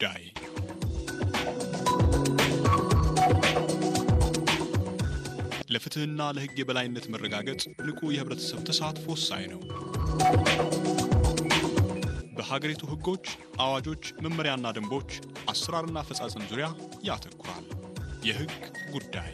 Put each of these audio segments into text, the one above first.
ጉዳይ ለፍትህና ለህግ የበላይነት መረጋገጥ ንቁ የህብረተሰብ ተሳትፎ ወሳኝ ነው። በሀገሪቱ ህጎች፣ አዋጆች፣ መመሪያና ደንቦች አሰራርና አፈጻጸም ዙሪያ ያተኩራል። የህግ ጉዳይ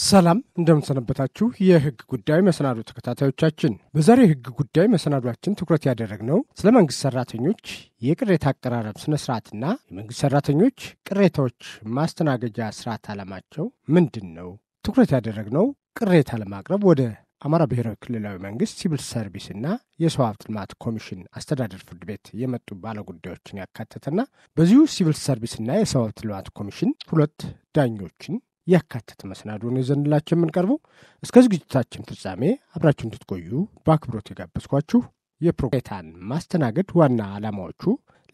ሰላም እንደምንሰነበታችሁ የህግ ጉዳይ መሰናዶ ተከታታዮቻችን። በዛሬው ህግ ጉዳይ መሰናዶአችን ትኩረት ያደረግነው ስለ መንግስት ሰራተኞች የቅሬታ አቀራረብ ስነ ስርዓትና የመንግስት ሰራተኞች ቅሬታዎች ማስተናገጃ ስርዓት ዓላማቸው ምንድነው? ትኩረት ያደረግነው ቅሬታ ለማቅረብ ወደ አማራ ብሔራዊ ክልላዊ መንግስት ሲቪል ሰርቪስና የሰው ሀብት ልማት ኮሚሽን አስተዳደር ፍርድ ቤት የመጡ ባለጉዳዮችን ያካተተና በዚሁ ሲቪል ሰርቪስና የሰው ሀብት ልማት ኮሚሽን ሁለት ዳኞችን ያካተተ መሰናዶን ይዘንላችሁ የምንቀርበው። እስከ ዝግጅታችን ፍጻሜ አብራችሁ እንድትቆዩ በአክብሮት የጋበዝኳችሁ። የፕሮግራም ማስተናገድ ዋና ዓላማዎቹ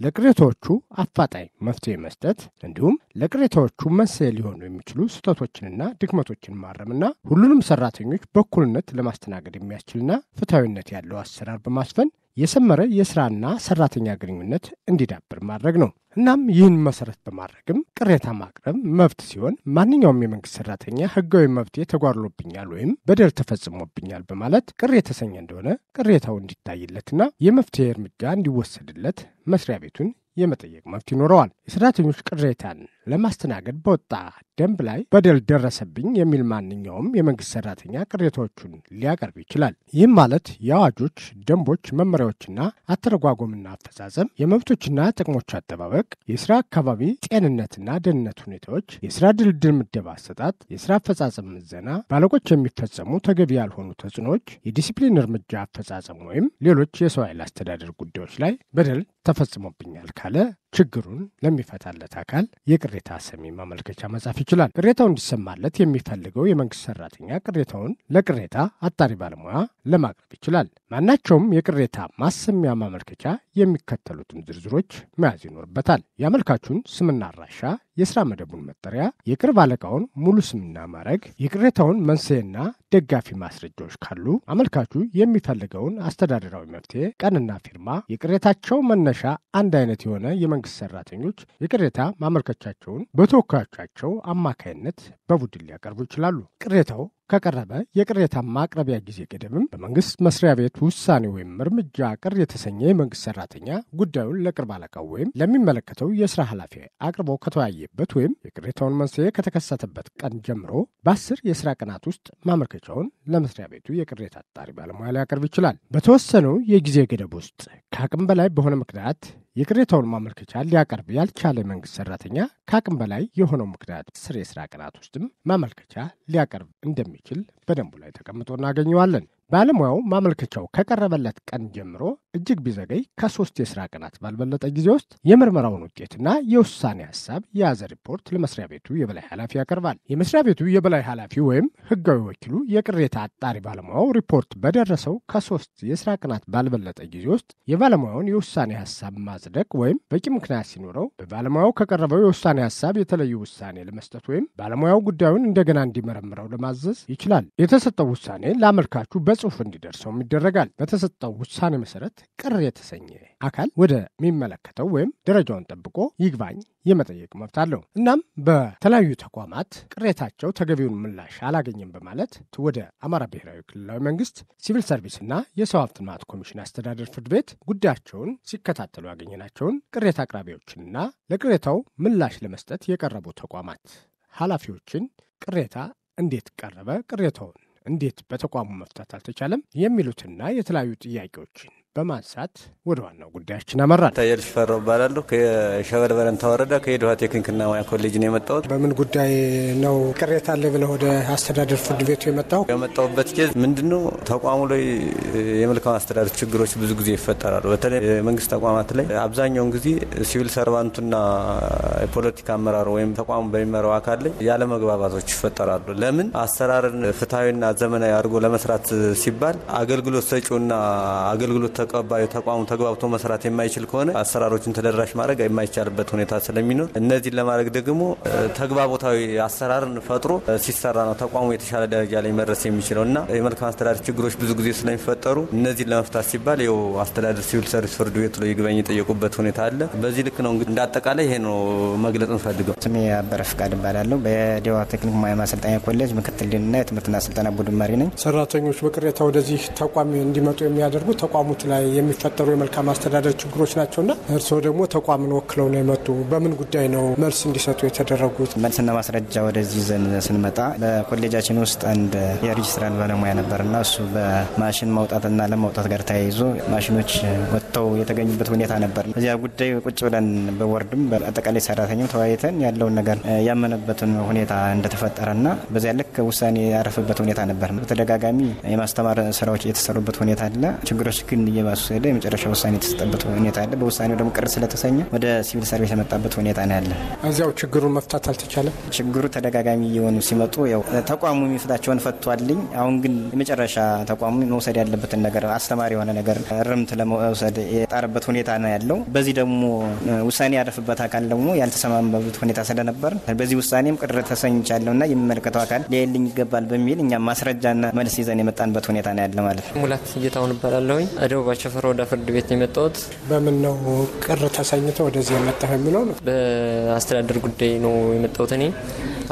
ለቅሬታዎቹ አፋጣኝ መፍትሄ መስጠት እንዲሁም ለቅሬታዎቹ መንስኤ ሊሆኑ የሚችሉ ስህተቶችንና ድክመቶችን ማረምና ሁሉንም ሰራተኞች በእኩልነት ለማስተናገድ የሚያስችልና ፍትሃዊነት ያለው አሰራር በማስፈን የሰመረ የስራና ሰራተኛ ግንኙነት እንዲዳብር ማድረግ ነው። እናም ይህን መሰረት በማድረግም ቅሬታ ማቅረብ መብት ሲሆን ማንኛውም የመንግስት ሰራተኛ ህጋዊ መብት ተጓድሎብኛል ወይም በደል ተፈጽሞብኛል በማለት ቅር የተሰኘ እንደሆነ ቅሬታው እንዲታይለትና የመፍትሄ እርምጃ እንዲወሰድለት መስሪያ ቤቱን የመጠየቅ መብት ይኖረዋል። የሰራተኞች ቅሬታን ለማስተናገድ በወጣ ደንብ ላይ በደል ደረሰብኝ የሚል ማንኛውም የመንግስት ሰራተኛ ቅሬታዎቹን ሊያቀርብ ይችላል። ይህም ማለት የአዋጆች፣ ደንቦች፣ መመሪያዎችና አተረጓጎምና አፈጻጸም፣ የመብቶችና ጥቅሞች አጠባበቅ፣ የስራ አካባቢ ጤንነትና ደህንነት ሁኔታዎች፣ የስራ ድልድል ምደባ አሰጣጥ፣ የስራ አፈጻጸም ምዘና፣ ባለቆች የሚፈጸሙ ተገቢ ያልሆኑ ተጽዕኖዎች፣ የዲሲፕሊን እርምጃ አፈጻጸም ወይም ሌሎች የሰው ኃይል አስተዳደር ጉዳዮች ላይ በደል ተፈጽሞብኛል ካለ ችግሩን ለሚፈታለት አካል የቅሬታ ሰሚ ማመልከቻ መጻፍ ይችላል። ቅሬታው እንዲሰማለት የሚፈልገው የመንግስት ሰራተኛ ቅሬታውን ለቅሬታ አጣሪ ባለሙያ ለማቅረብ ይችላል። ማናቸውም የቅሬታ ማሰሚያ ማመልከቻ የሚከተሉትን ዝርዝሮች መያዝ ይኖርበታል። የአመልካቹን ስምና አድራሻ፣ የስራ መደቡን መጠሪያ፣ የቅርብ አለቃውን ሙሉ ስምና ማዕረግ፣ የቅሬታውን መንስኤና ደጋፊ ማስረጃዎች ካሉ አመልካቹ የሚፈልገውን አስተዳደራዊ መፍትሄ ቀንና ፊርማ፣ የቅሬታቸው መነሻ አንድ አይነት የሆነ የመንግስት ሰራተኞች የቅሬታ ማመልከቻቸውን በተወካዮቻቸው አማካይነት በቡድን ሊያቀርቡ ይችላሉ። ቅሬታው ከቀረበ የቅሬታ ማቅረቢያ ጊዜ ገደብም በመንግስት መስሪያ ቤት ውሳኔ ወይም እርምጃ ቅር የተሰኘ የመንግስት ሰራተኛ ጉዳዩን ለቅርብ አለቃው ወይም ለሚመለከተው የስራ ኃላፊ አቅርቦ ከተወያየበት ወይም የቅሬታውን መንስኤ ከተከሰተበት ቀን ጀምሮ በ10 የስራ ቀናት ውስጥ ማመልከቻውን ለመስሪያ ቤቱ የቅሬታ አጣሪ ባለሙያ ሊያቀርብ ይችላል። በተወሰነው የጊዜ ገደብ ውስጥ ከአቅም በላይ በሆነ ምክንያት የቅሬታውን ማመልከቻ ሊያቀርብ ያልቻለ መንግስት ሰራተኛ ከአቅም በላይ የሆነው ምክንያት 10 የስራ ቀናት ውስጥም ማመልከቻ ሊያቀርብ እንደሚችል በደንቡ ላይ ተቀምጦ እናገኘዋለን። ባለሙያው ማመልከቻው ከቀረበለት ቀን ጀምሮ እጅግ ቢዘገይ ከ3 የስራ ቀናት ባልበለጠ ጊዜ ውስጥ የምርመራውን ውጤትና የውሳኔ ሐሳብ የያዘ ሪፖርት ለመስሪያ ቤቱ የበላይ ኃላፊ ያቀርባል። የመስሪያ ቤቱ የበላይ ኃላፊ ወይም ህጋዊ ወኪሉ የቅሬታ አጣሪ ባለሙያው ሪፖርት በደረሰው ከ3 የስራ ቀናት ባልበለጠ ጊዜ ውስጥ የባለሙያውን የውሳኔ ሐሳብ ማጽደቅ ወይም በቂ ምክንያት ሲኖረው በባለሙያው ከቀረበው የውሳኔ ሐሳብ የተለየ ውሳኔ ለመስጠት ወይም ባለሙያው ጉዳዩን እንደገና እንዲመረምረው ለማዘዝ ይችላል። የተሰጠው ውሳኔ ለአመልካቹ ጽሑፍ እንዲደርሰው ይደረጋል። በተሰጠው ውሳኔ መሰረት ቅር የተሰኘ አካል ወደ ሚመለከተው ወይም ደረጃውን ጠብቆ ይግባኝ የመጠየቅ መብት አለው። እናም በተለያዩ ተቋማት ቅሬታቸው ተገቢውን ምላሽ አላገኘም በማለት ወደ አማራ ብሔራዊ ክልላዊ መንግስት ሲቪል ሰርቪስና የሰው ሀብት ልማት ኮሚሽን አስተዳደር ፍርድ ቤት ጉዳያቸውን ሲከታተሉ ያገኘናቸውን ቅሬታ አቅራቢዎችንና ለቅሬታው ምላሽ ለመስጠት የቀረቡ ተቋማት ኃላፊዎችን ቅሬታ እንዴት ቀረበ፣ ቅሬታውን እንዴት በተቋሙ መፍታት አልተቻለም የሚሉትና የተለያዩ ጥያቄዎችን በማንሳት ወደ ዋናው ጉዳያችን አመራን። ታየል ሽፈራው እባላለሁ። ከሸበል በረንታ ወረዳ ከሄድዋ ቴክኒክና ሙያ ኮሌጅ ነው የመጣሁት። በምን ጉዳይ ነው ቅሬታ አለ ብለህ ወደ አስተዳደር ፍርድ ቤቱ የመጣሁበት ኬዝ ምንድነው? ተቋሙ ላይ የመልካም አስተዳደር ችግሮች ብዙ ጊዜ ይፈጠራሉ። በተለይ የመንግስት ተቋማት ላይ አብዛኛውን ጊዜ ሲቪል ሰርቫንቱና የፖለቲካ አመራሩ ወይም ተቋሙ በሚመራው አካል ላይ ያለ መግባባቶች ይፈጠራሉ። ለምን? አሰራርን ፍትሃዊና ዘመናዊ አድርጎ ለመስራት ሲባል አገልግሎት ሰጪውና አገልግሎት ተቀባዩ ተቋሙ ተግባብቶ መስራት የማይችል ከሆነ አሰራሮችን ተደራሽ ማድረግ የማይቻልበት ሁኔታ ስለሚኖር እነዚህን ለማድረግ ደግሞ ተግባቦታዊ አሰራርን ፈጥሮ ሲሰራ ነው ተቋሙ የተሻለ ደረጃ ላይ መድረስ የሚችለውና የመልካም አስተዳደር ችግሮች ብዙ ጊዜ ስለሚፈጠሩ እነዚህን ለመፍታት ሲባል ይኸው አስተዳደር ሲቪል ሰርቪስ ፍርድ ቤት ላይ ይግባኝ የጠየቁበት ሁኔታ አለ። በዚህ ልክ ነው እንግዲህ እንዳጠቃላይ ይሄ ነው መግለጽ እንፈልገው። ስሜ አበረ ፍቃድ እባላለሁ። በዲዋ ቴክኒክ ሙያ ማሰልጠኛ ኮሌጅ ምክትል ዲንና የትምህርትና ስልጠና ቡድን መሪ ነኝ። ሰራተኞች በቅሬታ ወደዚህ ተቋም እንዲመጡ የሚያደርጉ ተቋሙት ላይ የሚፈጠሩ የመልካም አስተዳደር ችግሮች ናቸውና እርስዎ ደግሞ ተቋምን ወክለው ነው የመጡ። በምን ጉዳይ ነው መልስ እንዲሰጡ የተደረጉት? መልስና ማስረጃ ወደዚህ ዘን ስንመጣ በኮሌጃችን ውስጥ አንድ የሬጅስትራል ባለሙያ ነበርና እሱ በማሽን ማውጣትና ለማውጣት ጋር ተያይዞ ማሽኖች ወጥተው የተገኙበት ሁኔታ ነበር። እዚያ ጉዳይ ቁጭ ብለን በወርድም በአጠቃላይ ሰራተኛው ተወያይተን ያለውን ነገር ያመነበትን ሁኔታ እንደተፈጠረና በዚያ ልክ ውሳኔ ያረፈበት ሁኔታ ነበር። በተደጋጋሚ የማስተማር ስራዎች የተሰሩበት ሁኔታ አለ። ችግሮች ግን እየባሱ ሄደ የመጨረሻ ውሳኔ የተሰጠበት ሁኔታ አለ። በውሳኔው ደግሞ ቅር ስለተሰኘ ወደ ሲቪል ሰርቪስ የመጣበት ሁኔታ ነው ያለ። እዚያው ችግሩን መፍታት አልተቻለም። ችግሩ ተደጋጋሚ የሆኑ ሲመጡ ያው ተቋሙ የሚፈታቸውን ፈቷልኝ። አሁን ግን የመጨረሻ ተቋሙ መውሰድ ያለበትን ነገር አስተማሪ የሆነ ነገር እርምት ለመውሰድ የጣረበት ሁኔታ ነው ያለው። በዚህ ደግሞ ውሳኔ ያረፈበት አካል ደግሞ ያልተሰማማበት ሁኔታ ስለነበር በዚህ ውሳኔም ቅር ተሰኝቻለሁና የሚመለከተው አካል ሊያይልኝ ይገባል በሚል እኛ ማስረጃና መልስ ይዘን የመጣንበት ሁኔታ ነው ያለ ማለት ነው። ሙላት እየታውን እባላለሁ። ደቡብ አቸፈር ወደ ፍርድ ቤት የመጣሁት በምን ነው ቅር ተሰኝተው ወደዚህ የመጣው የሚለው ነው? በአስተዳደር ጉዳይ ነው የመጣሁት እኔ።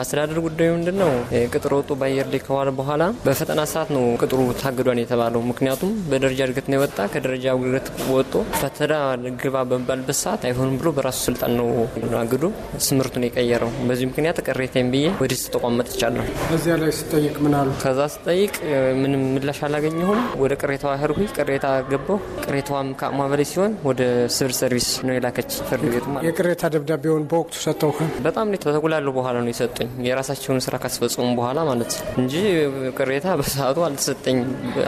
አስተዳደር ጉዳዩ ምንድነው? ቅጥር ወጡ ባየር ላይ ከዋለ በኋላ በፈተና ሰዓት ነው ቅጥሩ ታግዷን የተባለው። ምክንያቱም በደረጃ እድገት ነው የወጣ። ከደረጃ እድገት ወጥቶ ፈተና ግባ በመባልበት ሰዓት አይሆንም ብሎ በራሱ ስልጣን ነው አግዶ ስምርቱን የቀየረው። በዚህ ምክንያት ቅሬታዬን ብዬ ወዲህ ተቋም መጥቻለሁ። እዚያ ላይ ስጠይቅ ምን አሉ? ከዛ ስጠይቅ ምንም ምላሽ አላገኘሁም። ወደ ቅሬታዋ ሄድኩኝ። ቅሬታ ገባሁ። ቅሬታዋም ከአቅሟ በላይ ሲሆን ወደ ሲቪል ሰርቪስ ነው የላከች ፍርድ ቤቱ ማለት። የቅሬታ ደብዳቤውን በወቅቱ ሰጠው? በጣም ነው ተጉላሉ። በኋላ ነው የሰጡኝ የራሳቸውን ስራ ካስፈጸሙ በኋላ ማለት እንጂ ቅሬታ በሰዓቱ አልተሰጠኝ።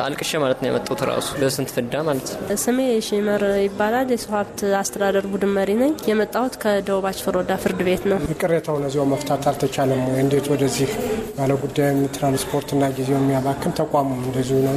አልቅሼ ማለት ነው የመጣሁት ራሱ ለስንት ፍዳ ማለት ነው። ስሜ ሽመር ይባላል። የሰው ሀብት አስተዳደር ቡድን መሪ ነኝ። የመጣሁት ከደቡብ አቸፈር ወደ ፍርድ ቤት ነው። ቅሬታውን እዚያው መፍታት አልተቻለም ወይ? እንዴት ወደዚህ ባለጉዳይም ትራንስፖርትና ጊዜው የሚያባክን ተቋሙ እንደዚሁ ነው?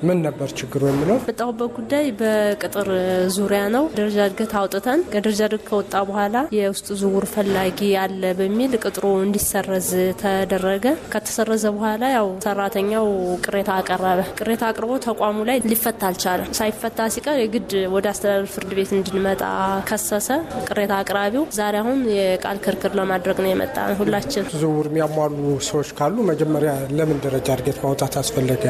ምን ነበር ችግሩ የሚለው? የመጣሁበት ጉዳይ በቅጥር ዙሪያ ነው። ደረጃ እድገት አውጥተን ከደረጃ እድገት ከወጣ በኋላ የውስጥ ዝውውር ፈላጊ አለ በሚል ቅጥሩ እንዲሰረዝ ተደረገ። ከተሰረዘ በኋላ ያው ሰራተኛው ቅሬታ አቀረበ። ቅሬታ አቅርቦ ተቋሙ ላይ ሊፈታ አልቻለም። ሳይፈታ ሲቀር የግድ ወደ አስተዳደር ፍርድ ቤት እንድንመጣ ከሰሰ ቅሬታ አቅራቢው። ዛሬ አሁን የቃል ክርክር ለማድረግ ነው የመጣ ሁላችን። ዝውውር የሚያሟሉ ሰዎች ካሉ መጀመሪያ ለምን ደረጃ እድገት ማውጣት አስፈለገ?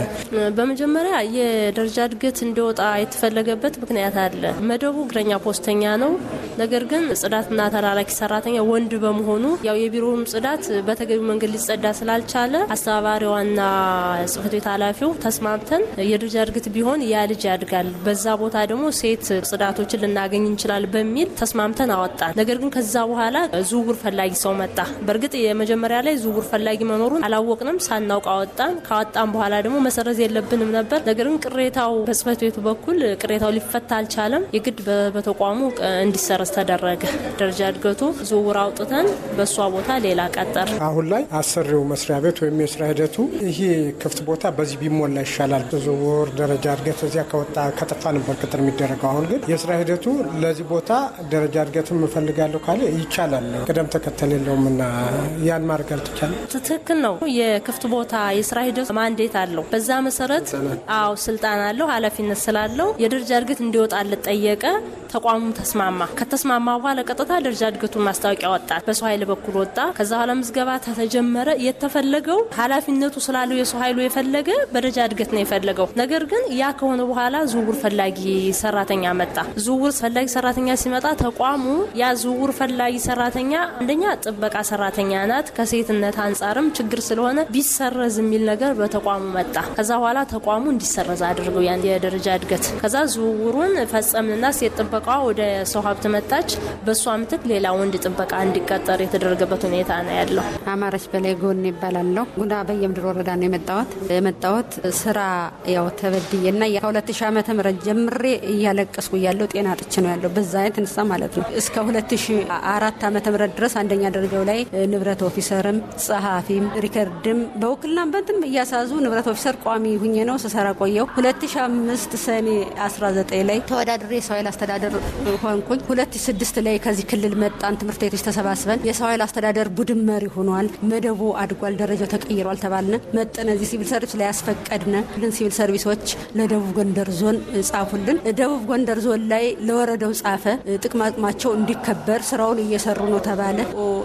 በመጀመሪያ የደረጃ እድገት እንዲወጣ የተፈለገበት ምክንያት አለ። መደቡ እግረኛ ፖስተኛ ነው። ነገር ግን ጽዳትና ተላላኪ ሰራተኛ ወንድ በመሆኑ ያው የቢሮውም ጽዳት በተገቢው መንገድ ሊጸዳ ስላልቻለ አስተባባሪዋና ጽሕፈት ቤት ኃላፊው ተስማምተን የደረጃ እድገት ቢሆን ያ ልጅ ያድጋል፣ በዛ ቦታ ደግሞ ሴት ጽዳቶችን ልናገኝ እንችላል በሚል ተስማምተን አወጣን። ነገር ግን ከዛ በኋላ ዝውውር ፈላጊ ሰው መጣ። በእርግጥ የመጀመሪያ ላይ ዝውውር ፈላጊ መኖሩን አላወቅንም፣ ሳናውቅ አወጣን። ካወጣን በኋላ ደግሞ መሰረዝ የለብንም ነበር። ነገር ግን ቅሬታው በጽሕፈት ቤቱ በኩል ቅሬታው ሊፈታ አልቻለም። የግድ በተቋሙ እንዲሰረዝ ተደረገ። ደረጃ እድገቱ ዝውውር አውጥተን በሷ ቦታ ሌላ ቀጠር። አሁን ላይ አሰሪው መስሪያ ቤት ወይም የስራ ሂደቱ ይሄ ክፍት ቦታ በዚህ ቢሞላ ይሻላል፣ ዝውውር ደረጃ እድገት እዚያ ከጠፋ ነበር ቅጥር የሚደረገው። አሁን ግን የስራ ሂደቱ ለዚህ ቦታ ደረጃ እድገትም እፈልጋለሁ ካለ ይቻላል፣ ቅደም ተከተል የለውምና ያን ማድረግ አልተቻለም። ትክክል ነው። የክፍት ቦታ የስራ ሂደቱ ማንዴት አለው። በዛ መሰረት አው ስልጣን አለው፣ ኃላፊነት ስላለው የደረጃ እድገት እንዲወጣለት ጠየቀ። ተቋሙም ተስማማ። ከተስማማ በኋላ ቀጥታ ደረጃ እድገቱን ማስታወቂያ ወጣ። በሰው ኃይል በኩል ወጣ። ከዛ በኋላ ምዝገባ ተጀመረ። የተፈለገው ኃላፊነቱ ስላለው የሰው ኃይሉ የፈለገ በደረጃ እድገት ነው የፈለገው። ነገር ግን ያ ከሆነ በኋላ ዝውውር ፈላጊ ሰራተኛ መጣ። ዝውውር ፈላጊ ሰራተኛ ሲመጣ ተቋሙ ያ ዝውውር ፈላጊ ሰራተኛ አንደኛ ጥበቃ ሰራተኛ ናት፣ ከሴትነት አንጻርም ችግር ስለሆነ ቢሰረዝ የሚል ነገር በተቋሙ መጣ። ከዛ በኋላ ተቋሙ እንዲሰረዝ አድርገው ያን የደረጃ እድገት። ከዛ ዝውውሩን ፈጸምንና ሴት ጥበቃ ወደ ሰው ሀብት መጣች። በሷ ምትክ ሌላ ወንድ ጥበቃ እንዲቀጠር የተደረገበት ሁኔታ ነው ያለው። አማራጭ በላይ ጎን ይባላልው። ጉና በየምድር ወረዳ ነው የመጣሁት ስራ ያው ተበድየና ከ2000 ዓመተ ምህረት ጀምሬ እያለቀስኩ ያለው ጤና ጥች ነው ያለው። በዛ አይነት እንሳ ማለት ነው እስከ 2004 ዓመተ ምህረት ድረስ አንደኛ ደረጃው ላይ ንብረት ኦፊሰርም ጸሐፊም ሪከርድም በውክልና በእንትን እያሳዙ ንብረት ኦፊሰር ቋሚ ሁኜ ነው ስሰራ ቆየው። 2005 ሰኔ 19 ላይ ተወዳድሬ የሰው ኃይል አስተዳደር ሆንኩኝ። 2006 ላይ ከዚህ ክልል መጣን። ትምህርት ቤቶች ተሰባስበን የሰው ኃይል አስተዳደር ቡድን መሪ ሆኗል። መደቡ አድጓል፣ ደረጃው ተቀይሯል ተባልን። መጠነ እዚህ ሲቪል ሰርቪስ ላይ ያስፈቀድነ ሲቪል ሰርቪሶች ለደቡብ ጎንደር ዞን ጻፉልን። ደቡብ ጎንደር ዞን ላይ ለወረዳው ጻፈ። ጥቅማጥቅማቸው እንዲከበር ስራውን እየሰሩ ነው ተባለ።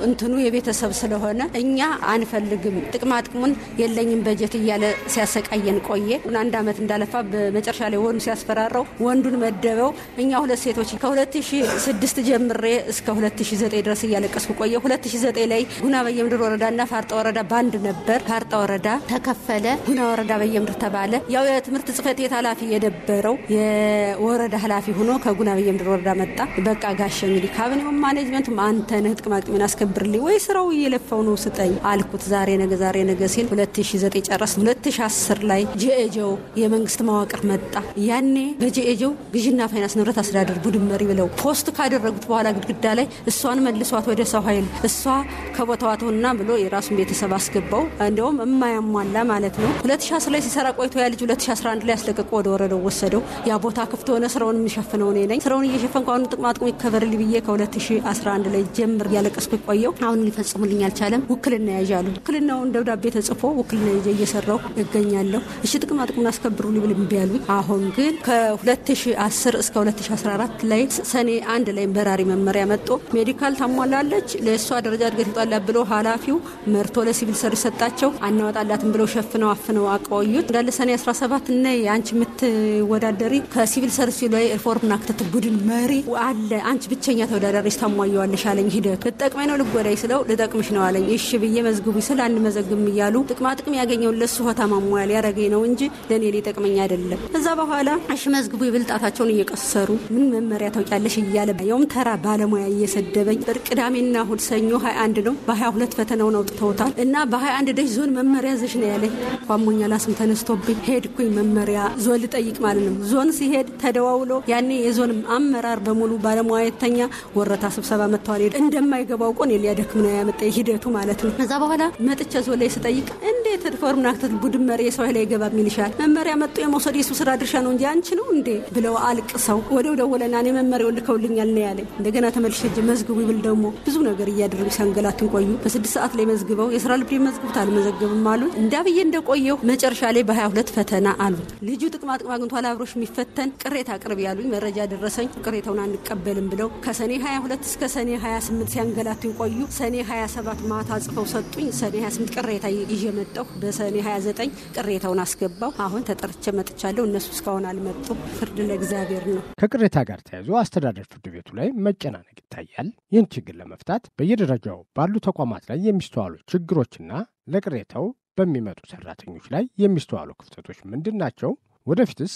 እንትኑ የቤተሰብ ስለሆነ እኛ አንፈልግም፣ ጥቅማጥቅሙን የለኝም በጀት እያለ ሲያሰቃየን ቆየ። አንድ አመት እንዳለፋ በመጨረሻ ላይ ወንዱ ሲያስፈራራው ወንዱን መደበው። እኛ ሁለት ሴቶች ከ2006 ጀምሬ እስከ 2009 ድረስ እያለቀስኩ ቆየ። 2009 ላይ ጉና በየምድር ወረዳና ፋርጣ ወረዳ ባንድ ነበር። ፋርጣ ወረዳ ተከፈለ፣ ጉና ወረዳ በየምድር ተባለ። ያው የትምህርት ጽፈት ቤት ኃላፊ የነበረው የወረዳ ኃላፊ ሆኖ ከጉና በየምድር ወረዳ መጣ። በቃ ጋሽ እንግዲህ ካቢኔው ማኔጅመንት አንተ ነህ ጥቅማጥቅምን አስከብርልኝ ወይ ስራው እየለፋው ነው ስጠኝ አልኩት። ዛሬ ነገ ሲል 2009 ጨረስ። 2010 ላይ ጂኤጆው የመንግስት መዋቅር መጣ። ያኔ በጂኤጆው ግዥና ፋይናንስ ንብረት አስተዳደር ቡድን መሪ ብለው ፖስት ካደረጉት በኋላ ግድግዳ ላይ እሷን መልሷት ወደ ሰው ኃይል እሷ ከቦታዋ ትሆንና ብሎ የራሱን ቤተሰብ አስገባው። እንደውም የማያሟላ ማለት ነው። 2010 ላይ ሲሰራ ቆይቶ ያ ልጅ 2011 ላይ ያስለቀቀ ወደ ወረዳው ወሰደው። ያ ቦታ ክፍት ሆነ። ስራውን የሚሸፍነው እኔ ነኝ። ስራውን እየሸፈንኩ አሁን ጥቅማጥቅሙ ይከበርልኝ ብዬ ከ2011 ላይ ጀምር ያለቀስኩ ቆየው። አሁን ሊፈጽሙልኝ አልቻለም። ውክልና ያዣሉ። ውክልናውን ደብዳቤ ተጽፎ ውክልና ይዤ እየሰራው እገኛለሁ። እሺ ጥቅማጥቅሙን አስከብሩልኝ ብለው እምቢ አሉኝ። አሁን ግን ከ2010 እስከ 2014 ላይ ሰኔ 1 ላይ በራሪ መመሪያ መጥቶ ሜዲካል ታሟላለች ለእሷ ደረጃ እድገት ይጣላ ብሎ ኃላፊው መርቶ ለሲቪል ሰርቪስ ሰጣቸው። አናወጣላትም ብለው ሸፍነው አፍነው አቆዩት። እንዳለ ሰኔ 17 እና አንቺ የምትወዳደሪ ከሲቪል ሰርቪስ ላይ ሪፎርምና ክትትል ቡድን መሪ አለ፣ አንቺ ብቸኛ ተወዳዳሪሽ ታሟያለሽ አለኝ። ሂደቱ ልጠቅመኝ ነው ልጎዳይ ስለው ልጠቅምሽ ነው አለኝ። እሺ ብዬ መዝግቡ ስለ አንመዘግም እያሉ ጥቅማጥቅም ያገኘው ለሱ ሆታ ማሟያል ያረገኝ ነው እንጂ ለኔ ሊጠቅመኝ አይደለም። ከዛ በኋላ እሺ መዝግቡ ይብልጣታቸውን እየቀሰሩ ምን መመሪያ ታውቂያለሽ እያለ ያውም ተራ ባለሙያ እየሰደበኝ። ቅዳሜና እሁድ ሰኞ 21 ነው በ22 ፈተናውን አውጥተውታል እና በ21 ደሽ ዞን መመሪያ ዘሽ ነው ያለኝ። ቋሞኛ ላስም ተነስቶብኝ ሄድኩኝ መመሪያ ዞን ልጠይቅ ማለት ነው። ዞን ሲሄድ ተደዋውሎ ያኔ የዞን አመራር በሙሉ ባለሙያተኛ ወረታ ስብሰባ መጥተዋል። እንደማይገባው ቆን ሊያደክም ነው ያመጣ ሂደቱ ማለት ነው። ከዛ በኋላ መጥቼ ዞን ላይ ስጠይቅ እንዴት ሪፎርምና ክትትል ቡድን መሪ የሰው ኃይል አይገባም ይልሻል? መመሪያ መጥቶ የመውሰድ የሱ ስራ ድርሻ ነው እንጂ አንቺ ነው እንዴ ብለው አልቅሰው ወደው ደወለና እኔ መመሪያው ልከውልኛል ነው ያለኝ። እንደገና ተመልሼ መዝግቡ ይብል ደግሞ ብዙ ነገር እያደረጉ ሲያንገላቱን ቆዩ። በ6 ሰዓት ላይ መዝግበው የስራ ልብሬ መዝግቡት አልመዘገብም አሉ። እንዳብዬ እንደቆየው መጨረሻ ላይ በ22 ፈተና አሉ። ልጁ ጥቅማጥቅም አግኝቷል አብሮሽ የሚፈተን ቅሬታ አቅርብ ያሉኝ። መረጃ ደረሰኝ። ቅሬታውን አንቀበልም ብለው ከሰኔ 22 እስከ ሰኔ 28 ሲያንገላቱን ቆዩ። ሰኔ 27 ማታ ጽፈው ሰጡኝ። ሰኔ 28 ቅሬታ ይዤ መጣሁ። በሰኔ 29 ቅሬታውን አስገባው። አሁን ተጠርቼ መጥቻለሁ። እነሱ እስካሁን አልመጡም። ፍርድ ለእግዚአብሔር ነው። ከቅሬታ ጋር ተያይዞ አስተዳደር ፍርድ ቤቱ ላይ መጨናነቅ ይታያል። ይህን ችግር ለመፍታት በየደረጃው ባሉ ተቋማት ላይ የሚስተዋሉ ችግሮችና ለቅሬታው በሚመጡ ሰራተኞች ላይ የሚስተዋሉ ክፍተቶች ምንድን ናቸው? ወደፊትስ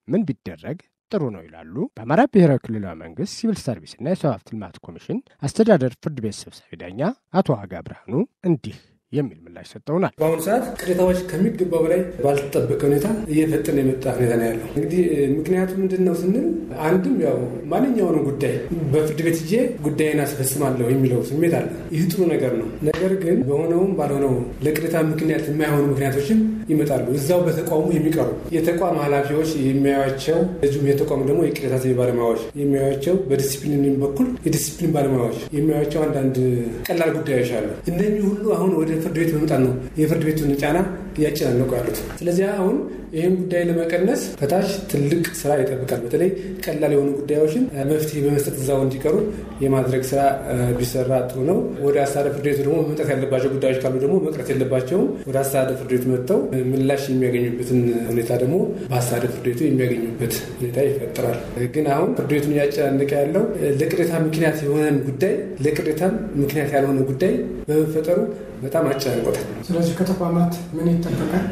ምን ቢደረግ ጥሩ ነው ይላሉ በአማራ ብሔራዊ ክልላዊ መንግስት ሲቪል ሰርቪስና የሰው ሀብት ልማት ኮሚሽን አስተዳደር ፍርድ ቤት ሰብሳቢ ዳኛ አቶ አጋ ብርሃኑ እንዲህ የሚል ምላሽ ሰጠውናል። በአሁኑ ሰዓት ቅሬታዎች ከሚገባው በላይ ባልተጠበቀ ሁኔታ እየፈጠነ የመጣ ሁኔታ ነው ያለው። እንግዲህ ምክንያቱ ምንድን ነው ስንል አንድም ያው ማንኛውንም ጉዳይ በፍርድ ቤት ሄጄ ጉዳይን አስፈጽማለሁ የሚለው ስሜት አለ። ይህ ጥሩ ነገር ነው። ነገር ግን በሆነውም ባልሆነው ለቅሬታ ምክንያት የማይሆኑ ምክንያቶችም ይመጣሉ። እዛው በተቋሙ የሚቀሩ የተቋም ኃላፊዎች የሚያዩቸው፣ እዚሁም የተቋሙ ደግሞ የቅሬታ ሰሚ ባለሙያዎች የሚያዩቸው፣ በዲሲፕሊን በኩል የዲሲፕሊን ባለሙያዎች የሚያዩቸው አንዳንድ ቀላል ጉዳዮች አሉ። እነኚህ ሁሉ አሁን ወደ ፍርድ ቤት በመጣት ነው የፍርድ ቤቱን ጫና እያጨናነቁ ያሉት። ስለዚህ አሁን ይህን ጉዳይ ለመቀነስ ከታች ትልቅ ስራ ይጠብቃል። በተለይ ቀላል የሆኑ ጉዳዮችን መፍትሄ በመስጠት እዛው እንዲቀሩ የማድረግ ስራ ቢሰራ ጥሩ ነው። ወደ አስተዳደር ፍርድ ቤቱ ደግሞ መምጣት ያለባቸው ጉዳዮች ካሉ ደግሞ መቅረት የለባቸውም። ወደ አስተዳደር ፍርድ ቤት መጥተው ምላሽ የሚያገኙበትን ሁኔታ ደግሞ በአስተዳደር ፍርድ ቤቱ የሚያገኙበት ሁኔታ ይፈጠራል። ግን አሁን ፍርድ ቤቱን እያጨናነቀ ያለው ለቅሬታ ምክንያት የሆነን ጉዳይ ለቅሬታ ምክንያት ያልሆነ ጉዳይ በመፈጠሩ በጣም አጨናንቆታል። ስለዚህ ከተቋማት ምን ይጠበቃል?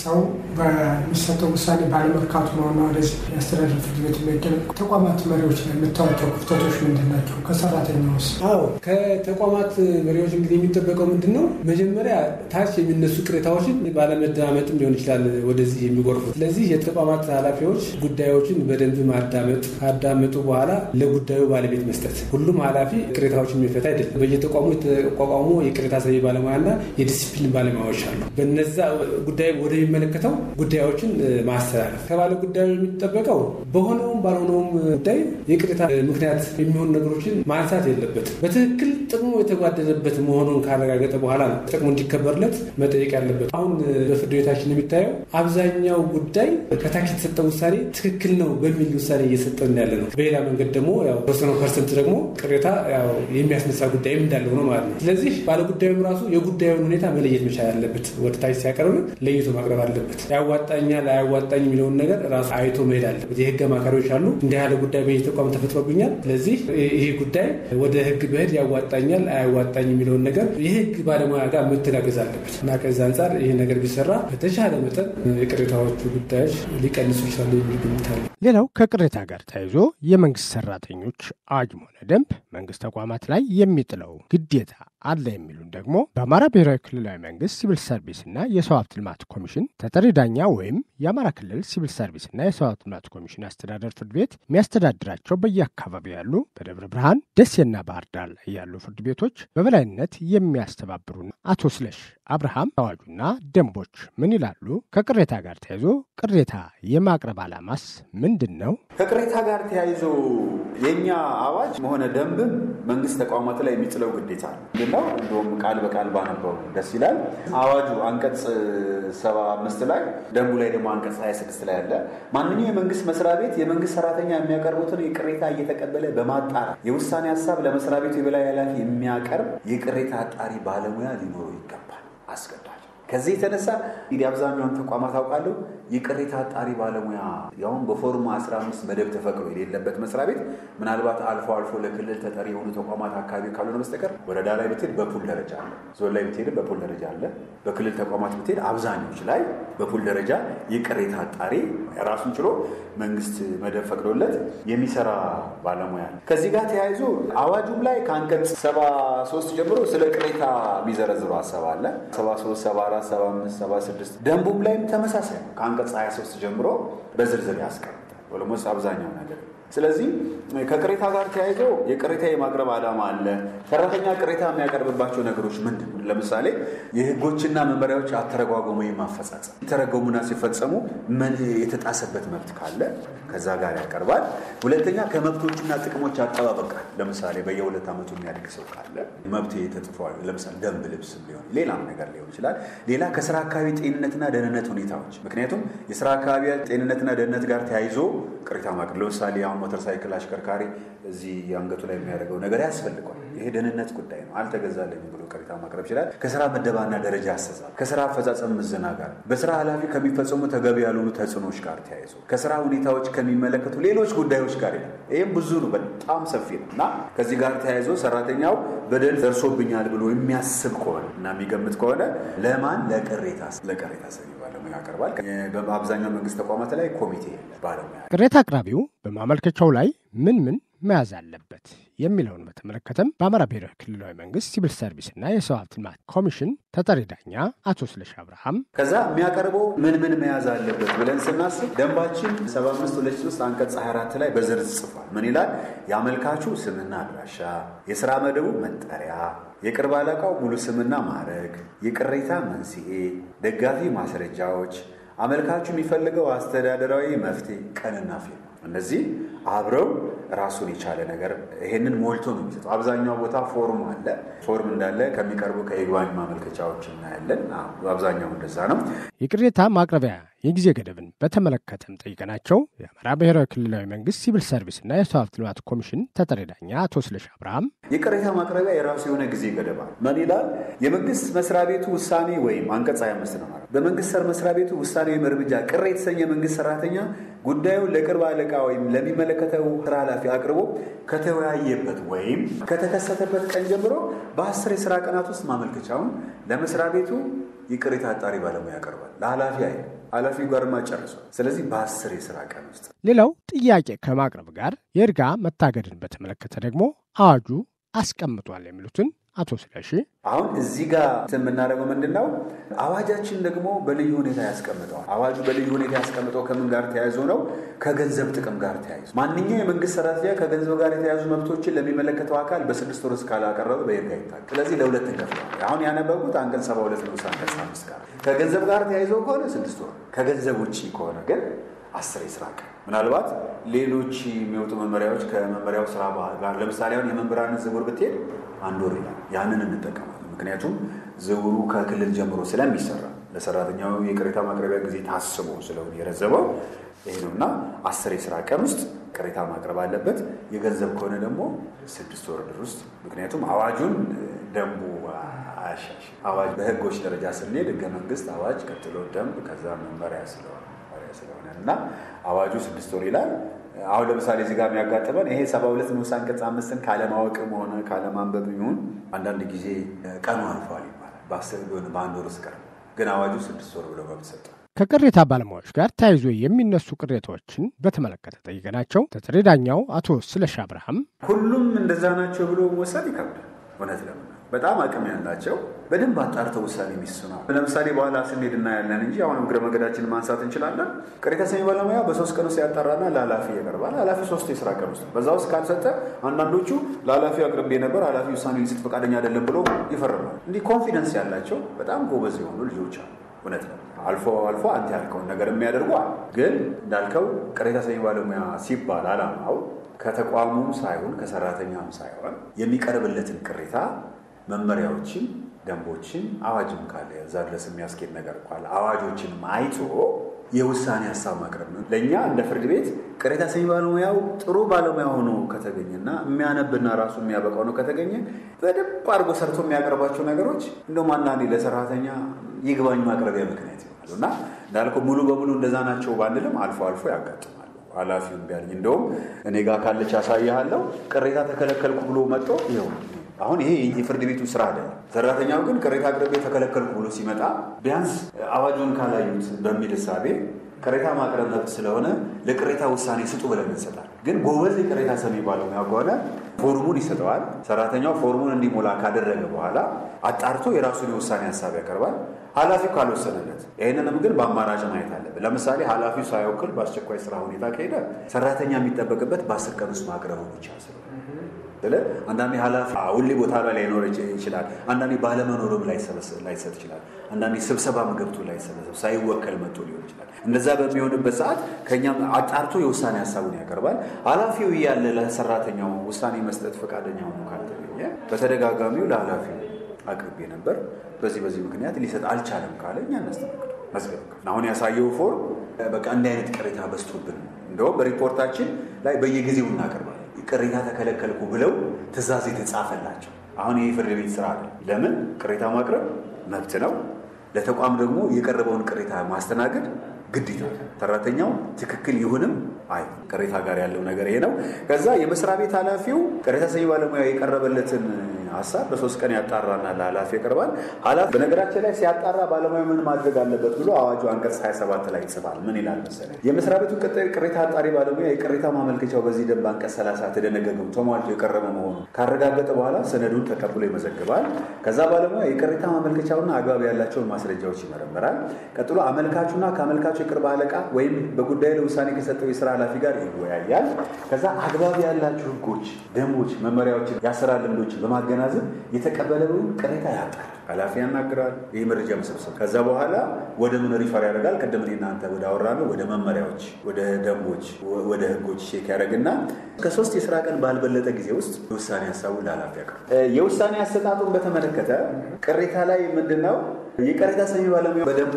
ሰው በሚሰጠው ውሳኔ ባለመርካቱ ነውና ወደዚህ የአስተዳደር ፍርድ ቤት የሚገኝ ተቋማት መሪዎች ላይ የምታወጣው ክፍተቶች ምንድን ናቸው? ከሰራተኛውስ? አዎ ከተቋማት መሪዎች እንግዲህ የሚጠበቀው ምንድን ነው? መጀመሪያ ታች የሚነሱ ቅሬታዎችን ባለመደማመጥም ሊሆን ይችላል ወደዚህ የሚጎርፉት። ስለዚህ የተቋማት ኃላፊዎች ጉዳዮችን በደንብ ማዳመጥ፣ ካዳመጡ በኋላ ለጉዳዩ ባለቤት መስጠት። ሁሉም ኃላፊ ቅሬታዎችን የሚፈታ አይደለም። በየተቋሙ የተቋቋሙ የቅሬታ ሰሚ ባለሙያ ባለሙያና የዲሲፕሊን ባለሙያዎች አሉ። በነዛ ጉዳይ ወደሚመለከተው ጉዳዮችን ማስተላለፍ ከባለ ጉዳዩ የሚጠበቀው በሆነውም ባልሆነውም ጉዳይ የቅሬታ ምክንያት የሚሆኑ ነገሮችን ማንሳት የለበትም። በትክክል ጥቅሙ የተጓደለበት መሆኑን ካረጋገጠ በኋላ ነው ጥቅሙ እንዲከበርለት መጠየቅ ያለበት። አሁን በፍርድ ቤታችን የሚታየው አብዛኛው ጉዳይ ከታች የተሰጠ ውሳኔ ትክክል ነው በሚል ውሳኔ እየሰጠን ያለ ነው። በሌላ መንገድ ደግሞ ያው ተወሰነ ፐርሰንት ደግሞ ቅሬታ ያው የሚያስነሳ ጉዳይም እንዳለው ነው ማለት ነው። ስለዚህ ባለጉዳዩም ራሱ የጉዳዩን ሁኔታ መለየት መቻል አለበት። ወደ ታች ሲያቀርብ ለይቶ ማቅረብ አለበት። ያዋጣኛል አያዋጣኝ የሚለውን ነገር ራሱ አይቶ መሄድ አለበት። የህግ አማካሪዎች አሉ። እንዲህ ያለ ጉዳይ በየተቋም ተፈጥሮብኛል፣ ስለዚህ ይሄ ጉዳይ ወደ ህግ በህድ ያዋጣኛል አያዋጣኝ የሚለውን ነገር የህግ ባለሙያ ጋር መተጋገዝ አለበት እና ከዛ አንጻር ይሄ ነገር ቢሰራ በተሻለ መጠን የቅሬታዎቹ ጉዳዮች ሊቀንሱ ይችላሉ የሚል ግምት አለ። ሌላው ከቅሬታ ጋር ተያይዞ የመንግስት ሰራተኞች አዋጅም ሆነ ደንብ መንግስት ተቋማት ላይ የሚጥለው ግዴታ አለ የሚሉን ደግሞ በአማራ ብሔራዊ ክልላዊ መንግስት ሲቪል ሰርቪስና የሰው ሀብት ልማት ኮሚሽን ተጠሪ ዳኛ ወይም የአማራ ክልል ሲቪል ሰርቪስና የሰው ሀብት ልማት ኮሚሽን አስተዳደር ፍርድ ቤት የሚያስተዳድራቸው በየአካባቢው ያሉ በደብረ ብርሃን፣ ደሴና ባህር ዳር ላይ ያሉ ፍርድ ቤቶች በበላይነት የሚያስተባብሩን አቶ ስለሽ አብርሃም አዋጁና ደንቦች ምን ይላሉ? ከቅሬታ ጋር ተያይዞ ቅሬታ የማቅረብ ዓላማስ ምንድን ነው? ከቅሬታ ጋር ተያይዞ የኛ አዋጅ መሆነ ደንብም መንግስት ተቋማት ላይ የሚጥለው ግዴታ ነው። እንደውም ቃል በቃል ባነበው ደስ ይላል። አዋጁ አንቀጽ 75 ላይ ደንቡ ላይ ደግሞ አንቀጽ 26 ላይ አለ። ማንኛውም የመንግስት መስሪያ ቤት የመንግስት ሰራተኛ የሚያቀርቡትን የቅሬታ እየተቀበለ በማጣራት የውሳኔ ሀሳብ ለመስሪያ ቤቱ የበላይ ኃላፊ የሚያቀርብ የቅሬታ አጣሪ ባለሙያ ሊኖረው ይገባል። አስገዳጅ። ከዚህ የተነሳ እንግዲህ አብዛኛውን ተቋማት አውቃለሁ የቅሬታ አጣሪ ባለሙያ ያውን በፎርም 15 መደብ ተፈቅዶ የሌለበት መስሪያ ቤት ምናልባት አልፎ አልፎ ለክልል ተጠሪ የሆኑ ተቋማት አካባቢ ካልሆነ በስተቀር ወረዳ ላይ ብትሄድ በፑል ደረጃ አለ፣ ዞን ላይ ብትሄድ በፑል ደረጃ አለ፣ በክልል ተቋማት ብትሄድ አብዛኞች ላይ በፑል ደረጃ የቅሬታ አጣሪ ራሱን ችሎ መንግስት መደብ ፈቅዶለት የሚሰራ ባለሙያ ነው። ከዚህ ጋር ተያይዞ አዋጁም ላይ ከአንቀጽ 73 ጀምሮ ስለ ቅሬታ የሚዘረዝሩ ሀሳብ አለ። 73፣ 74፣ 75፣ 76 ደንቡም ላይም ተመሳሳይ ነው። ከአንቀጽ 23 ጀምሮ በዝርዝር ያስቀምጣል ኦልሞስት አብዛኛው ነገር። ስለዚህ ከቅሬታ ጋር ተያይዞ የቅሬታ የማቅረብ ዓላማ አለ። ሰራተኛ ቅሬታ የሚያቀርብባቸው ነገሮች ምንድን ነው? ለምሳሌ የህጎችና መመሪያዎች አተረጓጎሙ የማፈጻጸም ተረጎሙና ሲፈጸሙ ምን የተጣሰበት መብት ካለ ከዛ ጋር ያቀርባል። ሁለተኛ ከመብቶችና ጥቅሞች አጠባበቅ፣ ለምሳሌ በየ2 ዓመቱ የሚያድግ ሰው ካለ መብት ተጥፏል፣ ለምሳሌ ደንብ ልብስ ሊሆን ሌላም ነገር ሊሆን ይችላል። ሌላ ከስራ አካባቢ ጤንነትና ደህንነት ሁኔታዎች፣ ምክንያቱም የስራ አካባቢ ጤንነትና ደህንነት ጋር ተያይዞ ቅሬታ ማቅረብ፣ ለምሳሌ ሞተር ሳይክል አሽከርካሪ እዚህ አንገቱ ላይ የሚያደርገው ነገር ያስፈልገዋል። ይሄ ደህንነት ጉዳይ ነው፣ አልተገዛለኝም ብሎ ቅሬታ ማቅረብ ይችላል። ከስራ መደባና ደረጃ አሰዛል፣ ከስራ አፈጻጸም ምዘና ጋር፣ በስራ ኃላፊ ከሚፈጸሙ ተገቢ ያልሆኑ ተጽዕኖች ጋር ተያይዞ ከስራ ሁኔታዎች ከሚመለከቱ ሌሎች ጉዳዮች ጋር ይላል። ይህም ብዙ ነው፣ በጣም ሰፊ ነው እና ከዚህ ጋር ተያይዞ ሰራተኛው በደል ደርሶብኛል ብሎ የሚያስብ ከሆነ እና የሚገምት ከሆነ ለማን ለቅሬታ ሰሚ ባለሙያ ያቀርባል። በአብዛኛው መንግስት ተቋማት ላይ ኮሚቴ ባለሙያ ቅሬታ አቅራቢው በማመልከቻው ላይ ምን መያዝ አለበት የሚለውን በተመለከተም በአማራ ብሔራዊ ክልላዊ መንግስት ሲቪል ሰርቪስና የሰው ሀብት ልማት ኮሚሽን ተጠሪ ዳኛ አቶ ስለሽ አብርሃም ከዛ የሚያቀርበው ምን መያዝ አለበት ብለን ስናስብ ደንባችን 75/2003 አንቀጽ 24 ላይ በዝርዝር ጽፏል። ምን ይላል? ያመልካቹ ስምና አድራሻ፣ የስራ መደቡ መጠሪያ፣ የቅርብ አለቃው ሙሉ ስምና ማዕረግ፣ የቅሬታ መንስኤ፣ ደጋፊ ማስረጃዎች፣ አመልካቹ የሚፈልገው አስተዳደራዊ መፍትሄ፣ ቀንና ፊርማ፣ እነዚህ አብረው ራሱን የቻለ ነገር ይሄንን ሞልቶ ነው የሚሰጠው። አብዛኛው ቦታ ፎርም አለ። ፎርም እንዳለ ከሚቀርቡ ከይግባኝ ማመልከቻዎች እናያለን። አብዛኛው እንደዛ ነው። የቅሬታ ማቅረቢያ የጊዜ ገደብን በተመለከተም ጠይቀናቸው የአማራ ብሔራዊ ክልላዊ መንግስት ሲቪል ሰርቪስና የሰው ሀብት ልማት ኮሚሽን ተጠሪ ዳኛ አቶ ስለሽ አብርሃም የቅሬታ ማቅረቢያ የራሱ የሆነ ጊዜ ገደብ አለ። ምን ይላል? የመንግስት መስሪያ ቤቱ ውሳኔ ወይም አንቀጽ 25 ነው ማለት በመንግስት መስሪያ ቤቱ ውሳኔ ወይም እርምጃ ቅር የተሰኘ መንግስት ሰራተኛ ጉዳዩን ለቅርብ አለቃ ወይም ለሚመለከተው ስራ ኃላፊ አቅርቦ ከተወያየበት ወይም ከተከሰተበት ቀን ጀምሮ በ10 የስራ ቀናት ውስጥ ማመልከቻውን ለመስሪያ ቤቱ የቅሬታ አጣሪ ባለሙያ ያቀርባል። ለኃላፊ ኃላፊው ጋር ማጨረሰው። ስለዚህ በ10 የስራ ቀን ውስጥ። ሌላው ጥያቄ ከማቅረብ ጋር የእርጋ መታገድን በተመለከተ ደግሞ አዋጁ አስቀምጧል የሚሉትን አቶ ስለሺ አሁን እዚህ ጋር የምናደርገው ምንድነው አዋጃችን ደግሞ በልዩ ሁኔታ ያስቀምጠው አዋጁ በልዩ ሁኔታ ያስቀምጠው ከምን ጋር ተያይዞ ነው ከገንዘብ ጥቅም ጋር ተያይዞ ማንኛውም የመንግስት ሰራተኛ ከገንዘብ ጋር የተያያዙ መብቶችን ለሚመለከተው አካል በ6 ወር እስካላቀረበ በህግ አይታገድም። ስለዚህ ለሁለት እንከፍላለን። አሁን ያነበብኩት አንቀጽ 72 ንዑስ አንቀጽ 5 ጋር ከገንዘብ ጋር ተያይዞ ከሆነ 6 ወር ከገንዘብ ውጪ ከሆነ ግን 10 የስራ ቀን ምናልባት ሌሎች የሚወጡ መመሪያዎች ከመመሪያው ስራ ጋር ለምሳሌ አሁን የመምህራን ዝውውር ብትሄድ 1 ወር ይላል። ያንን እንጠቀማለን። ምክንያቱም ዝውውሩ ከክልል ጀምሮ ስለሚሰራ ለሰራተኛው የቅሬታ ማቅረቢያ ጊዜ ታስቦ ስለሆነ የረዘበው ይሄ ነውና 10 የስራ ቀን ውስጥ ቅሬታ ማቅረብ አለበት። የገንዘብ ከሆነ ደግሞ 6 ወር ውስጥ ምክንያቱም አዋጁን ደንቡ አሻሽ አዋጅ በህጎች ደረጃ ስንሄድ ህገ መንግስት አዋጅ ቀጥሎ ደንብ ከዛ መመሪያ ስለሆነና አዋጁ 6 ወር ይላል። አሁን ለምሳሌ እዚህ ጋር የሚያጋጥመን ይሄ 72 ንዑስ አንቀጽ 5ን ካለማወቅም ሆነ ካለማንበብ ይሁን አንዳንድ ጊዜ ቀኑ አልፏል ይባላል። በአንድ ወር እስከ ግን አዋጁ 6 ወር ብሎ መብት ሰጠ። ከቅሬታ ባለሙያዎች ጋር ተያይዞ የሚነሱ ቅሬታዎችን በተመለከተ ጠይቀናቸው ተጠሪ ዳኛው አቶ ስለሺ አብርሃም ሁሉም እንደዛ ናቸው ብሎ መውሰድ ይከብዳል። እውነት ለምን በጣም አቅም ያላቸው በደንብ አጣርተው ውሳኔ የሚስኑ ለምሳሌ በኋላ ስንሄድ እናያለን እንጂ አሁን እግረ መንገዳችንን ማንሳት እንችላለን። ቅሬታ ሰሚ ባለሙያ በ3 ቀን ውስጥ ያጣራና ለኃላፊ ያቀርባል። ኃላፊ 3 የስራ ቀን ውስጥ በዛ ውስጥ ካልሰጠ አንዳንዶቹ ለኃላፊ አቅርቤ ነበር ኃላፊ ውሳኔ ሊሰጥ ፈቃደኛ አይደለም ብሎ ይፈርማል። እንዲህ ኮንፊደንስ ያላቸው በጣም ጎበዝ የሆኑ ልጆች አሉ። እውነት ነው አልፎ አንተ ያልከውን ነገር የሚያደርጉ ግን እንዳልከው ቅሬታ ሰሚ ባለሙያ ሲባል አላማው ከተቋሙም ሳይሆን ከሰራተኛም ሳይሆን የሚቀርብለትን ቅሬታ መመሪያዎችን ደንቦችን አዋጅም ካለ እዛ ድረስ የሚያስኬድ ነገር ካለ አዋጆችን አይቶ የውሳኔ ሐሳብ ማቅረብ ነው። ለኛ እንደ ፍርድ ቤት ቅሬታ ሰሚ ባለሙያው ጥሩ ባለሙያ ሆኖ ከተገኘና የሚያነብና ራሱ የሚያበቃው ነው ከተገኘ በደንብ አድርጎ ሰርቶ የሚያቀርባቸው ነገሮች እንደውም አንዳንዴ ለሰራተኛ ይግባኝ ማቅረቢያ ምክንያት ይሆናሉና እንዳልከው ሙሉ በሙሉ እንደዛ ናቸው ባንልም አልፎ ያጋጥማሉ። ኃላፊውን ቢያልኝ እንደውም እኔ ጋር ካለች አሳያለሁ ቅሬታ ተከለከልኩ ብሎ መጥቶ ይኸው አሁን ይሄ የፍርድ ቤቱ ስራ አይደለም። ሰራተኛው ግን ቅሬታ አቅርቤ ተከለከልኩ ብሎ ሲመጣ ቢያንስ አዋጁን ካላዩት በሚል እሳቤ ቅሬታ ማቅረብ መብት ስለሆነ ለቅሬታ ውሳኔ ስጡ ብለን እንሰጣለን። ግን ጎበዝ የቅሬታ ሰሚ ባለሙያ ከሆነ ፎርሙን ይሰጠዋል። ሰራተኛው ፎርሙን እንዲሞላ ካደረገ በኋላ አጣርቶ የራሱን የውሳኔ ሐሳብ ያቀርባል። ኃላፊው ካልወሰነለት ይሄንንም ግን በአማራጭ ማየት አለበት። ለምሳሌ ኃላፊው ሳይወክል በአስቸኳይ ስራ ሁኔታ ከሄደ ሰራተኛ የሚጠበቅበት በ10 ቀን ውስጥ ማቅረቡ ብቻ ስለሆነ አንዳንዴ ኃላፊ ሁሌ ቦታ ላይ ሊኖር ይችላል። አንዳንዴ ባለመኖርም ላይሰጥ ይችላል። አንዳንዴ ስብሰባም ገብቶ ላይሰበሰብ ሳይወከል መጥቶ ሊሆን ይችላል። እንደዛ በሚሆንበት ሰዓት ከኛም አጣርቶ የውሳኔ ሐሳቡን ያቀርባል። ኃላፊው እያለ ለሰራተኛው ውሳኔ መስጠት ፈቃደኛ ሆኖ ካልተገኘ በተደጋጋሚው ለኃላፊው አቅርቤ ነበር በዚህ ምክንያት ሊሰጥ አልቻለም ካለ እኛ እናስተካክል መዝገብ አሁን ያሳየው ፎርም በቃ እንዲህ አይነት ቅሬታ በዝቶብን እንደው በሪፖርታችን ላይ በየጊዜው እናቀርባለን። ቅሬታ ተከለከልኩ ብለው ትዕዛዝ የተጻፈላቸው አሁን ይሄ ፍርድ ቤት ስራ አይደለም። ለምን ቅሬታ ማቅረብ መብት ነው። ለተቋም ደግሞ የቀረበውን ቅሬታ ማስተናገድ ግዴታ። ሰራተኛው ትክክል ይሁንም አይ ቅሬታ ጋር ያለው ነገር ይሄ ነው። ከዛ የመስሪያ ቤት ኃላፊው ቅሬታ ሰሚ ባለሙያ የቀረበለትን ሐሳብ በ3 ቀን ያጣራና ለኃላፊ ያቀርባል። ኃላፊ በነገራችን ላይ ሲያጣራ ባለሙያ ምን ማድረግ አለበት ብሎ አዋጁ አንቀጽ 27 ላይ ይጽፋል። ምን ይላል መሰለህ? የመስሪያ ቤቱ ቅሬታ አጣሪ ባለሙያ የቅሬታ ማመልከቻው በዚህ ደንብ አንቀጽ 30 ተደነገገው ተሟልቶ የቀረበ መሆኑን ካረጋገጠ በኋላ ሰነዱን ተቀብሎ ይመዘግባል። ከዛ ባለሙያ የቅሬታ ማመልከቻውና አግባብ ያላቸውን ማስረጃዎች ይመረምራል። ቀጥሎ አመልካቹና ከአመልካቹ የቅርብ አለቃ ወይም በጉዳዩ ላይ ውሳኔ ከሰጠው የሥራ ኃላፊ ጋር ይወያያል። ከዛ አግባብ ያላቸው ህጎች፣ ደንቦች፣ መመሪያዎችን ያሰራር ልምዶችን በማገናዘብ የተቀበለውን ቅሬታ ያጣራል። ኃላፊ ያናግራል። ይህ መረጃ መሰብሰብ ከዛ በኋላ ወደ ምን ሪፈር ያደርጋል? ቀደም እናንተ ወደ አወራነው ወደ መመሪያዎች፣ ወደ ደንቦች፣ ወደ ህጎች ቼክ ያደርግና ከ3 የሥራ ቀን ባልበለጠ ጊዜ ውስጥ የውሳኔ ሐሳቡን ለኃላፊ ያቀርባል። የውሳኔ አሰጣጡን በተመለከተ ቅሬታ ላይ ምንድነው የቅሬታ ሰሚ ባለሙያ በደንብ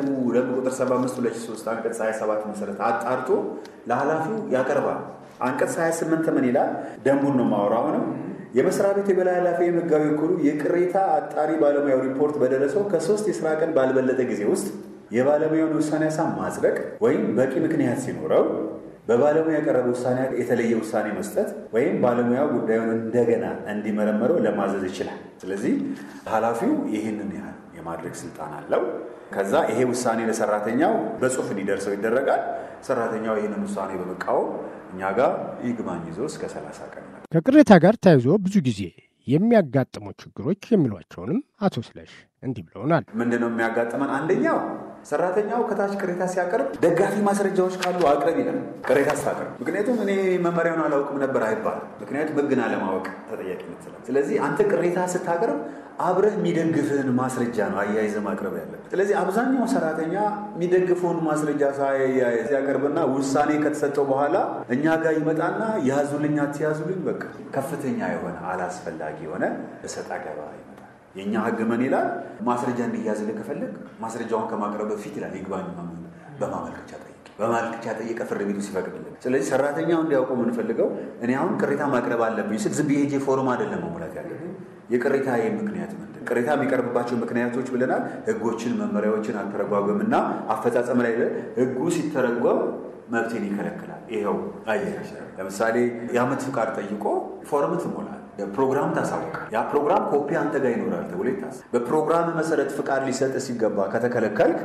ቁጥር 75/2003 አንቀጽ 27 መሰረት አጣርቶ ለኃላፊው ያቀርባል። አንቀጽ 28 ምን ይላል? ደንቡን ነው ማወራው ነው። የመስሪያ ቤት የበላይ ኃላፊ ህጋዊ እኩሉ የቅሬታ አጣሪ ባለሙያው ሪፖርት በደረሰው ከ3 የሥራ ቀን ባልበለጠ ጊዜ ውስጥ የባለሙያውን ውሳኔ ሐሳብ ማጽደቅ ወይም በቂ ምክንያት ሲኖረው በባለሙያ የቀረበ ውሳኔ የተለየ ውሳኔ መስጠት ወይም ባለሙያው ጉዳዩን እንደገና እንዲመረመረው ለማዘዝ ይችላል። ስለዚህ ኃላፊው ይህንን ያህል የማድረግ ስልጣን አለው። ከዛ ይሄ ውሳኔ ለሰራተኛው በጽሁፍ እንዲደርሰው ይደረጋል። ሰራተኛው ይህንን ውሳኔ በመቃወም እኛ ጋር ይግባኝ ይዞ እስከ 30 ቀን ከቅሬታ ጋር ተያይዞ ብዙ ጊዜ የሚያጋጥሙ ችግሮች የሚሏቸውንም አቶ ስለሽ እንዲህ ብለውናል። ምንድነው የሚያጋጥመን? አንደኛው ሰራተኛው ከታች ቅሬታ ሲያቀርብ ደጋፊ ማስረጃዎች ካሉ አቅርብ ይላል። ቅሬታ ሲያቀርብ ምክንያቱም እኔ መመሪያውን አላውቅም ነበር አይባልም። ምክንያቱም ሕግን አለማወቅ ተጠያቂነት ስላለ። ስለዚህ አንተ ቅሬታ ስታቀርብ አብረህ የሚደግፍህን ማስረጃ ነው አያይዘህ ማቅረብ ያለብህ። ስለዚህ አብዛኛው ሰራተኛ የሚደግፈውን ማስረጃ ሲያቀርብና ውሳኔ ከተሰጠው በኋላ እኛ ጋር ይመጣና ያዙልኝ አትያዙልኝ በቃ ከፍተኛ የሆነ አላስፈላጊ የሆነ እሰጥ አገባ ይመጣል። የኛ ሕግ ምን ይላል? ማስረጃ እንዲያዝልህ ከፈለግ ማስረጃውን ከማቅረብ በፊት ይላል ይግባኝ በማመልከቻ ጠይቅ። በማመልከቻ ጠይቀ ፍርድ ቤቱ ሲፈቅድልህ። ስለዚህ ሰራተኛው እንዲያውቀው የምንፈልገው እኔ አሁን ቅሬታ ማቅረብ አለብኝ ስል ዝም ብዬ ሄጄ ፎርም አይደለም መሙላት ያለብኝ። የቅሬታ ምክንያት ምንድን? ቅሬታ የሚቀርብባቸው ምክንያቶች ብለናል። ሕጎችን መመሪያዎችን አተረጓጎምና አፈጻጸም ላይ ሕጉ ሲተረጎም መብቴን ይከለክላል። ይሄው አየሽ፣ ለምሳሌ የዓመት ፍቃድ ጠይቆ ፎርም ትሞላል፣ ፕሮግራም ታሳውቃል። ያ ፕሮግራም ኮፒ አንተ ጋር ይኖራል ተብሎ ይታሰብ። በፕሮግራም መሰረት ፍቃድ ሊሰጥ ሲገባ ከተከለከልክ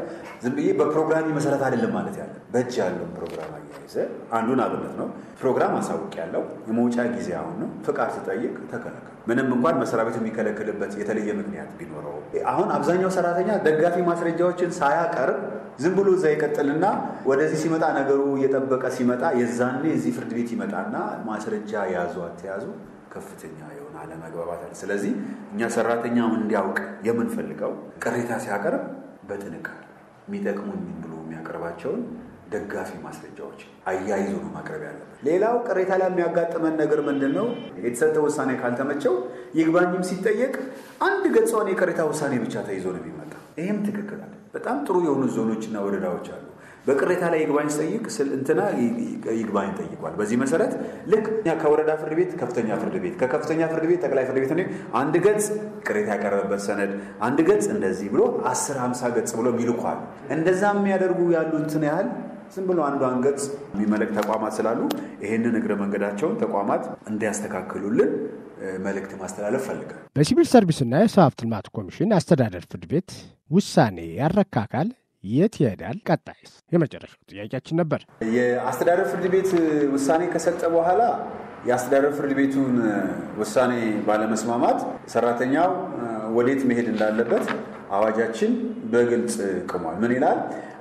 ዝም ብዬ በፕሮግራም መሰረት አይደለም ማለት ያለ በእጅ ያለው ፕሮግራም አያይዘ አንዱን አብነት ነው። ፕሮግራም አሳውቅ ያለው የመውጫ ጊዜ አሁን ነው። ፍቃድ ሲጠይቅ ተከለከለ። ምንም እንኳን መስሪያ ቤቱ የሚከለክልበት የተለየ ምክንያት ቢኖረው አሁን አብዛኛው ሰራተኛ ደጋፊ ማስረጃዎችን ሳያቀርብ ዝም ብሎ እዛ ይቀጥልና ወደዚህ ሲመጣ ነገሩ እየጠበቀ ሲመጣ የዛኔ እዚህ ፍርድ ቤት ይመጣና ማስረጃ ያዙ አትያዙ ከፍተኛ የሆነ አለመግባባት አለ። ስለዚህ እኛ ሰራተኛው እንዲያውቅ የምንፈልገው ቅሬታ ሲያቀርብ በጥንቃቄ የሚጠቅሙን ብሎ የሚያቀርባቸውን ደጋፊ ማስረጃዎች አያይዞ ነው ማቅረብ ያለበት። ሌላው ቅሬታ ላይ የሚያጋጥመን ነገር ምንድነው? የተሰጠው ውሳኔ ካልተመቸው ይግባኝም ሲጠየቅ አንድ ገጽዋን የቅሬታ ውሳኔ ብቻ ተይዞ ነው የሚመጣ። ይሄም ትክክል አይደለም። በጣም ጥሩ የሆኑ ዞኖችና ወረዳዎች አሉ። በቅሬታ ላይ ይግባኝ ጠይቅ እንትና ይግባኝ ጠይቋል። በዚህ መሰረት ልክ ከወረዳ ፍርድ ቤት ከፍተኛ ፍርድ ቤት ከከፍተኛ ፍርድ ቤት ጠቅላይ ፍርድ ቤት ነው አንድ ገጽ ቅሬታ ያቀረበበት ሰነድ አንድ ገጽ እንደዚህ ብሎ 10-50 ገጽ ብሎ ይልኳል። እንደዛ የሚያደርጉ ያሉትን ያህል ዝም ብሎ አንዷን ገጽ የሚመለክ ተቋማት ስላሉ ይሄንን እግረ መንገዳቸውን ተቋማት እንዲያስተካክሉልን መልእክት ማስተላለፍ ፈልጋል። በሲቪል ሰርቪስና የሰው ሀብት ልማት ኮሚሽን አስተዳደር ፍርድ ቤት ውሳኔ ያረካ አካል የት ይሄዳል? ቀጣይስ? የመጨረሻው ጥያቄያችን ነበር። የአስተዳደር ፍርድ ቤት ውሳኔ ከሰጠ በኋላ የአስተዳደር ፍርድ ቤቱን ውሳኔ ባለመስማማት ሰራተኛው ወዴት መሄድ እንዳለበት አዋጃችን በግልጽ ቆሟል። ምን ይላል?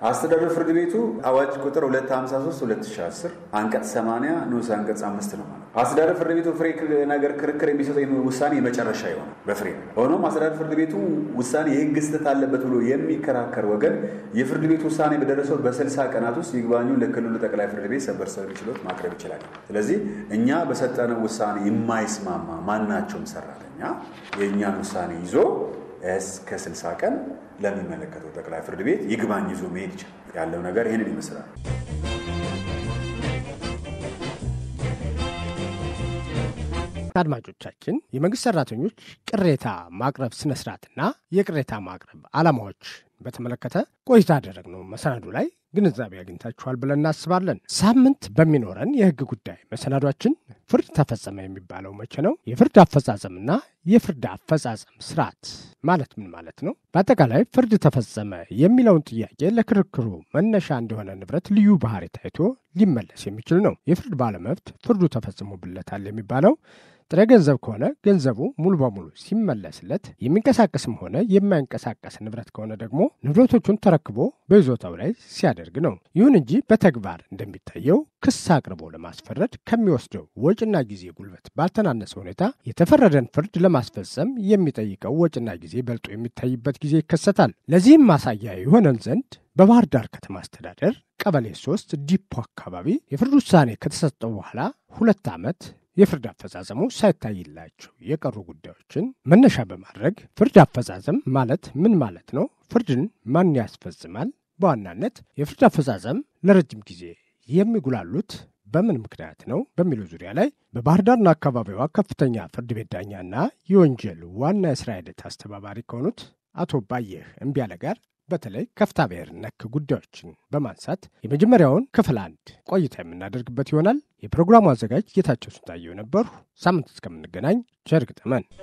አስተዳደር ፍርድ ቤቱ አዋጅ ቁጥር 253/2010 አንቀጽ 80 ንዑስ አንቀጽ 5 ነው ማለት። አስተዳደር ፍርድ ቤቱ ፍሬ ነገር ክርክር የሚሰጠው ውሳኔ የመጨረሻ ይሆናል በፍሬ። ሆኖም አስተዳደር ፍርድ ቤቱ ውሳኔ የሕግ ስህተት አለበት ብሎ የሚከራከር ወገን የፍርድ ቤቱ ውሳኔ በደረሰው በ60 ቀናት ውስጥ ይግባኙን ለክልሉ ጠቅላይ ፍርድ ቤት ሰበር ሰሚ ችሎት ማቅረብ ይችላል። ስለዚህ እኛ በሰጠነው ውሳኔ የማይስማማ ማናቸውም ሰራተኛ የእኛን ውሳኔ ይዞ እስከ 60 ቀን ለሚመለከተው ጠቅላይ ፍርድ ቤት ይግባኝ ይዞ መሄድ ይችላል። ያለው ነገር ይሄንን ይመስላል። አድማጮቻችን የመንግስት ሰራተኞች ቅሬታ ማቅረብ ስነ ስርዓትና የቅሬታ ማቅረብ ዓላማዎች በተመለከተ ቆይታ ያደረግነው መሰናዶ ላይ ግንዛቤ አግኝታችኋል ብለን እናስባለን። ሳምንት በሚኖረን የህግ ጉዳይ መሰናዷችን ፍርድ ተፈጸመ የሚባለው መቼ ነው? የፍርድ አፈጻጸምና የፍርድ አፈጻጸም ስርዓት ማለት ምን ማለት ነው? በአጠቃላይ ፍርድ ተፈጸመ የሚለውን ጥያቄ ለክርክሩ መነሻ እንደሆነ ንብረት ልዩ ባህሪ ታይቶ ሊመለስ የሚችል ነው። የፍርድ ባለመብት ፍርዱ ተፈጽሞበታል የሚባለው ጥሬ ገንዘብ ከሆነ ገንዘቡ ሙሉ በሙሉ ሲመለስለት፣ የሚንቀሳቀስም ሆነ የማይንቀሳቀስ ንብረት ከሆነ ደግሞ ንብረቶቹን ተረክቦ በይዞታው ላይ ሲያደርግ ነው። ይሁን እንጂ በተግባር እንደሚታየው ክስ አቅርቦ ለማስፈረድ ከሚወስደው ወጪና ጊዜ ጉልበት ባልተናነሰ ሁኔታ የተፈረደን ፍርድ ለማስፈጸም የሚጠይቀው ወጪና ጊዜ በልጦ የሚታይበት ጊዜ ይከሰታል። ለዚህም ማሳያ የሆነን ዘንድ በባህር ዳር ከተማ አስተዳደር ቀበሌ 3 ዲፖ አካባቢ የፍርድ ውሳኔ ከተሰጠው በኋላ 2 ዓመት የፍርድ አፈጻጸሙ ሳይታይላቸው የቀሩ ጉዳዮችን መነሻ በማድረግ ፍርድ አፈጻጸም ማለት ምን ማለት ነው? ፍርድን ማን ያስፈጽማል? በዋናነት የፍርድ አፈጻጸም ለረጅም ጊዜ የሚጉላሉት በምን ምክንያት ነው? በሚሉ ዙሪያ ላይ በባህር ዳርና አካባቢዋ ከፍተኛ ፍርድ ቤት ዳኛና የወንጀል ዋና የስራ ሂደት አስተባባሪ ከሆኑት አቶ ባየህ እምቢያለ ጋር በተለይ ከፍታ ብሔር ነክ ጉዳዮችን በማንሳት የመጀመሪያውን ክፍል 1 ቆይታ የምናደርግበት ይሆናል። የፕሮግራሙ አዘጋጅ ጌታቸው ስንታየው ነበርሁ። ሳምንት እስከምንገናኝ ቸር ይግጠመን።